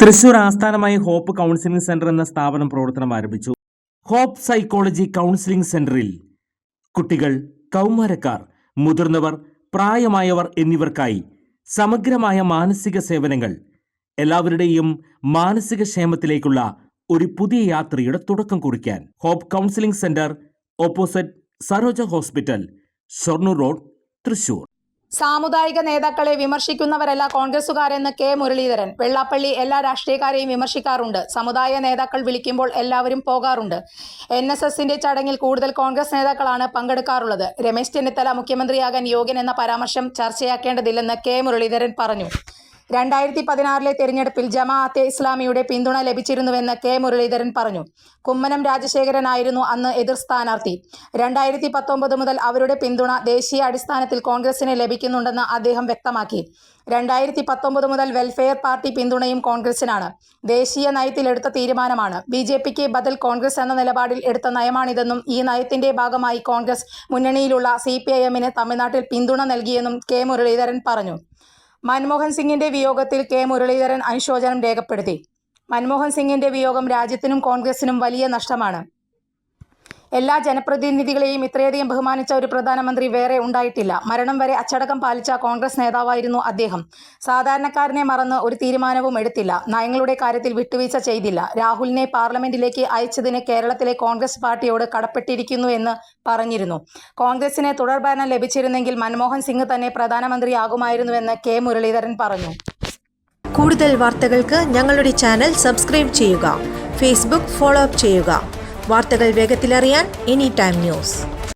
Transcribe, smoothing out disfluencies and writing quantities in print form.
തൃശൂർ ആസ്ഥാനമായി hope counselling centre എന്ന സ്ഥാപനം പ്രവർത്തനം ആരംഭിച്ചു. ഹോപ്പ് സൈക്കോളജി കൗൺസിലിംഗ് സെന്ററിൽ കുട്ടികൾ, കൗമാരക്കാർ, മുതിർന്നവർ, പ്രായമായവർ എന്നിവർക്കായി സമഗ്രമായ മാനസിക സേവനങ്ങൾ, എല്ലാവരുടെയും മാനസിക ക്ഷേമത്തിലേക്കുള്ള ഒരു പുതിയ യാത്രയുടെ തുടക്കം കുറിക്കാൻ hope counselling centre, opposite Saroja hospital, Shoranur road, Thrissur. സാമുദായിക നേതാക്കളെ വിമർശിക്കുന്നവരല്ല കോൺഗ്രസുകാരെന്ന് കെ മുരളീധരൻ. വെള്ളാപ്പള്ളി എല്ലാ രാഷ്ട്രീയക്കാരെയും വിമർശിക്കാറുണ്ട്. സമുദായ നേതാക്കൾ വിളിക്കുമ്പോൾ എല്ലാവരും പോകാറുണ്ട്. NSSന്റെ ചടങ്ങിൽ കൂടുതൽ കോൺഗ്രസ് നേതാക്കളാണ് പങ്കെടുക്കാറുള്ളത്. രമേശ് ചെന്നിത്തല മുഖ്യമന്ത്രിയാകാൻ യോഗ്യൻ എന്ന പരാമർശം ചർച്ചയാക്കേണ്ടതില്ലെന്ന് കെ മുരളീധരൻ പറഞ്ഞു. 2016 തെരഞ്ഞെടുപ്പിൽ ജമാഅത്തെ ഇസ്ലാമിയുടെ പിന്തുണ ലഭിച്ചിരുന്നുവെന്ന് കെ മുരളീധരൻ പറഞ്ഞു. കുമ്മനം രാജശേഖരനായിരുന്നു അന്ന് എതിർ സ്ഥാനാർത്ഥി. 2019 മുതൽ അവരുടെ പിന്തുണ ദേശീയ അടിസ്ഥാനത്തിൽ കോൺഗ്രസിന് ലഭിക്കുന്നുണ്ടെന്ന് അദ്ദേഹം വ്യക്തമാക്കി. 2019 മുതൽ വെൽഫെയർ പാർട്ടി പിന്തുണയും കോൺഗ്രസിനാണ്. ദേശീയ നയത്തിൽ എടുത്ത തീരുമാനമാണ്. BJPക്ക് ബദൽ കോൺഗ്രസ് എന്ന നിലപാടിൽ എടുത്ത നയമാണിതെന്നും ഈ നയത്തിന്റെ ഭാഗമായി കോൺഗ്രസ് മുന്നണിയിലുള്ള CPIMന് തമിഴ്നാട്ടിൽ പിന്തുണ നൽകിയെന്നും കെ മുരളീധരൻ പറഞ്ഞു. മൻമോഹൻ സിംഗിന്റെ വിയോഗത്തിൽ കെ മുരളീധരൻ അനുശോചനം രേഖപ്പെടുത്തി. മൻമോഹൻ സിംഗിന്റെ വിയോഗം രാജ്യത്തിനും കോൺഗ്രസിനും വലിയ നഷ്ടമാണ്. എല്ലാ ജനപ്രതിനിധികളെയും ഇത്രയധികം ബഹുമാനിച്ച ഒരു പ്രധാനമന്ത്രി വേറെ ഉണ്ടായിട്ടില്ല. മരണം വരെ അച്ചടക്കം പാലിച്ച കോൺഗ്രസ് നേതാവായിരുന്നു അദ്ദേഹം. സാധാരണക്കാരനെ മറന്ന് ഒരു തീരുമാനവും എടുത്തില്ല. നയങ്ങളുടെ കാര്യത്തിൽ വിട്ടുവീഴ്ച ചെയ്തില്ല. രാഹുലിനെ പാർലമെന്റിലേക്ക് അയച്ചതിന് കേരളത്തിലെ കോൺഗ്രസ് പാർട്ടിയോട് കടപ്പെട്ടിരിക്കുന്നു എന്ന് പറഞ്ഞിരുന്നു. കോൺഗ്രസിന് തുടർഭരണം ലഭിച്ചിരുന്നെങ്കിൽ മൻമോഹൻ സിംഗ് തന്നെ പ്രധാനമന്ത്രിയാകുമായിരുന്നുവെന്ന് കെ മുരളീധരൻ പറഞ്ഞു. കൂടുതൽ വാർത്തകൾക്ക് ഞങ്ങളുടെ ചാനൽ സബ്സ്ക്രൈബ് ചെയ്യുക. ഫേസ്ബുക്ക് ഫോളോ അപ്പ് ചെയ്യുക. വാർത്തകൾ വേഗത്തിലറിയാൻ Anytime News.